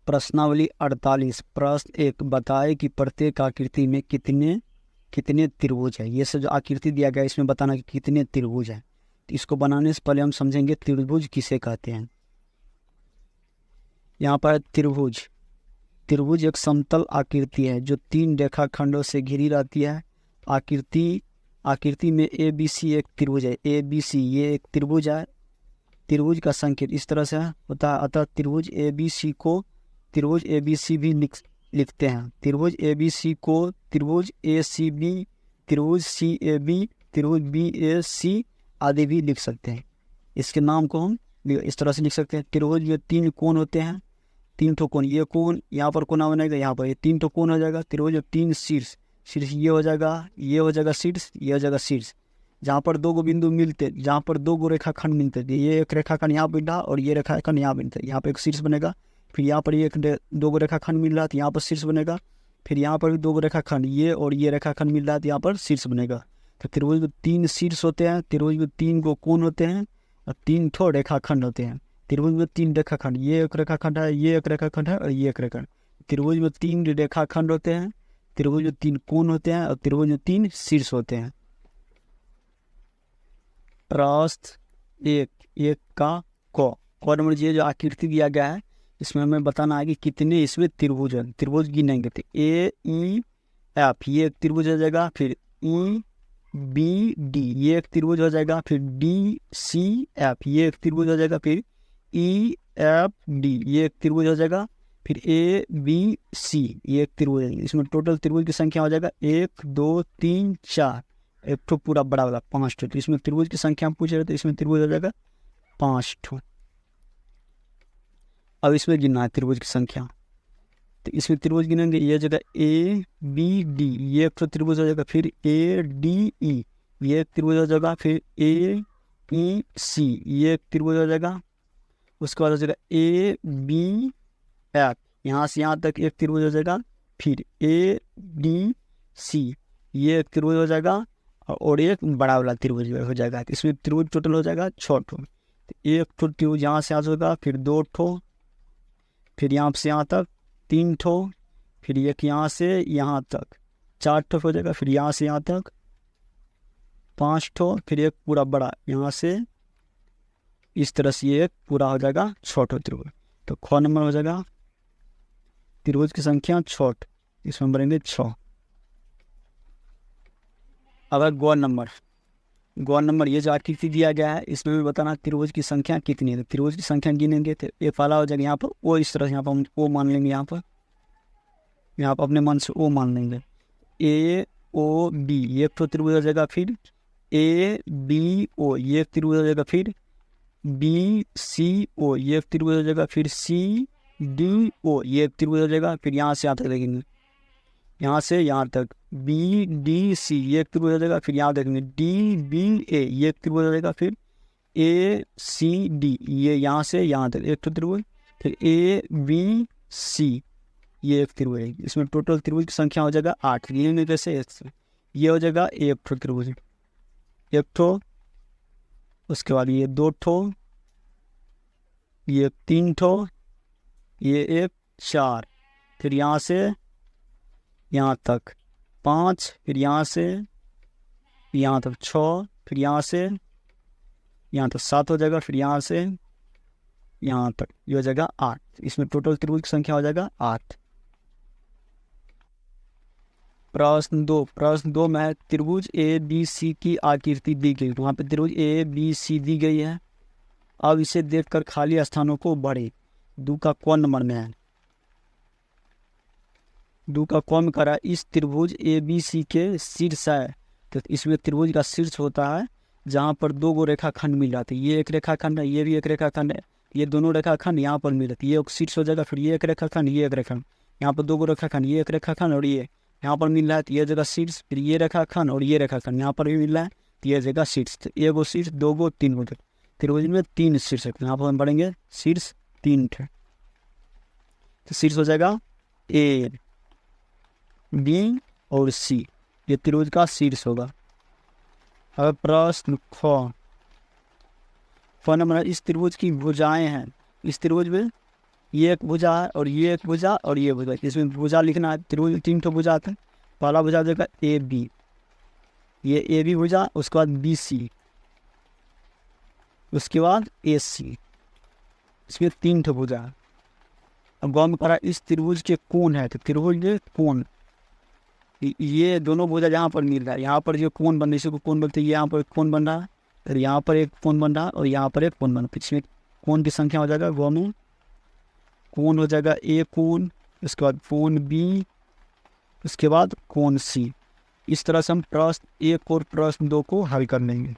प्रश्नावली 48। प्रश्न एक, बताए कि प्रत्येक आकृति में कितने कितने त्रिभुज है। ये सब जो आकृति दिया गया है इसमें बताना कि कितने त्रिभुज है। तो इसको बनाने से पहले हम समझेंगे त्रिभुज किसे कहते हैं। यहाँ पर त्रिभुज, त्रिभुज एक समतल आकृति है जो 3 रेखाखंडों से घिरी रहती है। आकृति में ए बी सी एक त्रिभुज है। ए बी सी ये एक त्रिभुज है। त्रिभुज का संकेत इस तरह से होता है, अतः त्रिभुज ए बी सी को त्रिभुज ए बी सी भी लिखते हैं। त्रिभुज ए बी सी को त्रिभुज ए सी बी, त्रिभुज सी ए बी, त्रिभुज बी ए सी आदि भी लिख सकते हैं। इसके नाम को हम इस तरह से लिख सकते हैं। त्रिभुज में 3 कोण होते हैं, 3 ठो कोण। ये कोण यहाँ पर कोना बनेगा, यहाँ पर ये 3 ठो कोण हो जाएगा। त्रिभुज में 3 शीर्ष, शीर्ष ये हो जाएगा, ये हो जाएगा शीर्ष, ये हो जाएगा शीर्ष। जहाँ पर 2 गो बिंदु मिलते, जहाँ पर 2 गो रेखाखंड मिलते, ये एक रेखाखंड यहाँ बिंदा और ये रेखाखंड यहाँ बिंदा, यहाँ पर एक शीर्ष बनेगा। फिर यहाँ पर एक 2 गो रेखाखंड मिल रहा है तो यहाँ पर शीर्ष बनेगा। फिर यहाँ पर भी 2 गो रेखाखंड, ये और ये रेखाखंड मिल रहा है तो यहाँ पर शीर्ष बनेगा। तो त्रिभुज में 3 शीर्ष होते हैं, त्रिभुज में 3 गो कोण होते हैं और 3 ठो रेखाखंड होते हैं। त्रिभुज में 3 रेखाखंड, ये एक रेखाखंड है, ये एक रेखाखंड है और ये एक रेखाखंड। त्रिभुज में 3 रेखाखंड होते हैं, त्रिभुज में 3 कोण होते हैं और त्रिभुज में 3 शीर्ष होते हैं। प्रश्न एक का क नंबर ये जो आकृति दिया गया है इसमें हमें बताना है कि कितने इसमें त्रिभुज है। त्रिभुज गिनेंगे तो ए ई एफ ये एक त्रिभुज हो जाएगा। फिर ई बी डी ये एक त्रिभुज हो जाएगा। फिर डी सी एफ ये एक त्रिभुज हो जाएगा। फिर ई एफ डी ये एक त्रिभुज हो जाएगा। फिर ए बी सी ये एक त्रिभुज है। इसमें टोटल त्रिभुज की संख्या हो जाएगा 1 2 3 4, एक ठो पूरा बड़ा वाला 5 ठो। तो इसमें त्रिभुज की संख्या हम पूछ रहे थे, इसमें त्रिभुज हो जाएगा 5 ठो। अब इसमें गिनना है त्रिभुज की संख्या, तो इसमें त्रिभुज गिनेंगे। ये जगह ए बी डी ये एक त्रिभुज हो जाएगा। फिर ए डी ई ये एक त्रिभुज हो जाएगा। फिर ए ई सी ये एक त्रिभुज हो जाएगा। उसके बाद हो जाएगा ए बी एफ यहाँ से यहाँ तक एक त्रिभुज हो जाएगा। फिर ए डी सी ये एक त्रिभुज हो जाएगा और एक बड़ा वाला त्रिभुज हो जाएगा। तो इसमें त्रिभुज टोटल हो जाएगा 6 ठो। तो एक ठो त्रिभुज यहाँ से आ जाएगा, फिर 2 ठो, फिर यहाँ से यहाँ तक 3 ठो, फिर एक यहाँ से यहाँ तक 4 ठो हो जाएगा। फिर यहाँ से यहाँ तक 5 ठो, फिर एक पूरा बड़ा यहाँ से इस तरह से ये एक पूरा हो जाएगा 6 ठो त्रिभुज। तो ख नंबर हो जाएगा त्रिभुज की संख्या 6, इसमें बनेंगे 6। अब ग नंबर ये जो आकृति दिया गया है इसमें भी बताना त्रिभुज की संख्या कितनी है। तो त्रिभुज की संख्या गिनेंगे तो ये पहला हो जाएगा यहाँ पर वो, इस तरह से यहाँ पर हम ओ मान लेंगे। यहाँ पर अपने मन से ओ मान लेंगे। ए ओ बी ये एक त्रिभुज हो जाएगा। फिर ए बी ओ ये एक त्रिभुज हो जाएगा। फिर बी सी ओ ये एक त्रिभुज हो जाएगा। फिर सी डी ओ ये एक त्रिभुज हो जाएगा। फिर यहाँ से यहाँ तक देखेंगे, यहाँ से यहाँ तक बी डी सी ये एक त्रिभुज हो जाएगा। फिर यहाँ देखेंगे डी बी ए ये एक त्रिभुज हो जाएगा। फिर ए सी डी ये यहाँ से यहाँ तक एक त्रिभुज। फिर ए बी सी ये एक त्रिभुज है। इसमें टोटल त्रिभुज की संख्या हो जाएगा 8। गिनेंगे कैसे, ये हो जाएगा एक ठो त्रिभुज, एक ठो। उसके बाद ये 2 ठो, ये 3 ठो, ये एक 4, फिर यहाँ से यहाँ तक 5, फिर यहाँ से यहाँ तक 6, फिर यहाँ से यहाँ तक 7 हो जाएगा। फिर यहाँ से यहाँ तक ये हो जाएगा 8। इसमें टोटल त्रिभुज की संख्या हो जाएगा 8। प्रश्न 2 में त्रिभुज ए बी सी की आकृति दी गई। वहाँ पे त्रिभुज ए बी सी दी गई है। अब इसे देखकर खाली स्थानों को भरें। 2 का क नंबर में है, 2 का क में करा इस त्रिभुज ए बी सी के शीर्ष है। तो इसमें त्रिभुज का शीर्ष होता है जहाँ पर 2 गो रेखाखंड मिल जाते हैं। ये एक रेखाखंड है, ये भी एक रेखाखंड है, ये दोनों रेखाखंड यहाँ पर मिल जाती है। ये एक शीर्ष हो जाएगा। फिर ये एक रेखाखंड, ये एक रेखाखंड, यहाँ पर 2 गो रेखाखंड, ये एक रेखाखंड और ये यहाँ पर मिल रहा है तो ये जगह शीर्ष। फिर ये रेखाखंड और ये रेखाखंड यहाँ पर भी मिल रहा है तो ये जगह शीर्ष। तो 1 गो शीर्ष, 2 गो, 3 गो। त्रिभुज में 3 शीर्ष है, यहाँ पर हम बढ़ेंगे शीर्ष 3 थे। तो शीर्ष हो जाएगा ए बी और सी, ये त्रिभुज का शीर्ष होगा। अब प्रश्न ख नंबर, इस त्रिभुज की भुजाएं हैं। इस त्रिभुज में ये एक भुजा है और ये एक भुजा और ये भुजा, इसमें भुजा लिखना है। त्रिभुज 3 ठो भुजा था। पहला भुजा देगा ए बी, ये ए बी भुजा, उसके बाद बी सी, उसके बाद ए सी, इसमें 3 ठो भुजा है। अब गौर में करा इस त्रिभुज के कोण है, तो त्रिभुज के कोण, ये दोनों भुजा यहाँ पर मिल रहा है, यहाँ पर जो कोण बन रहा है इसको कोण बोलते हैं। यहाँ पर एक कोण बन रहा है, फिर यहाँ पर एक कोण बन रहा है और यहाँ पर एक कोण बन रहा है। इसमें कोण की संख्या हो जाएगा गौर में, कोण हो जाएगा ए कोण, उसके बाद कोण बी, उसके बाद कोण सी। इस तरह से हम प्रश्न 1 और प्रश्न 2 को हल कर लेंगे।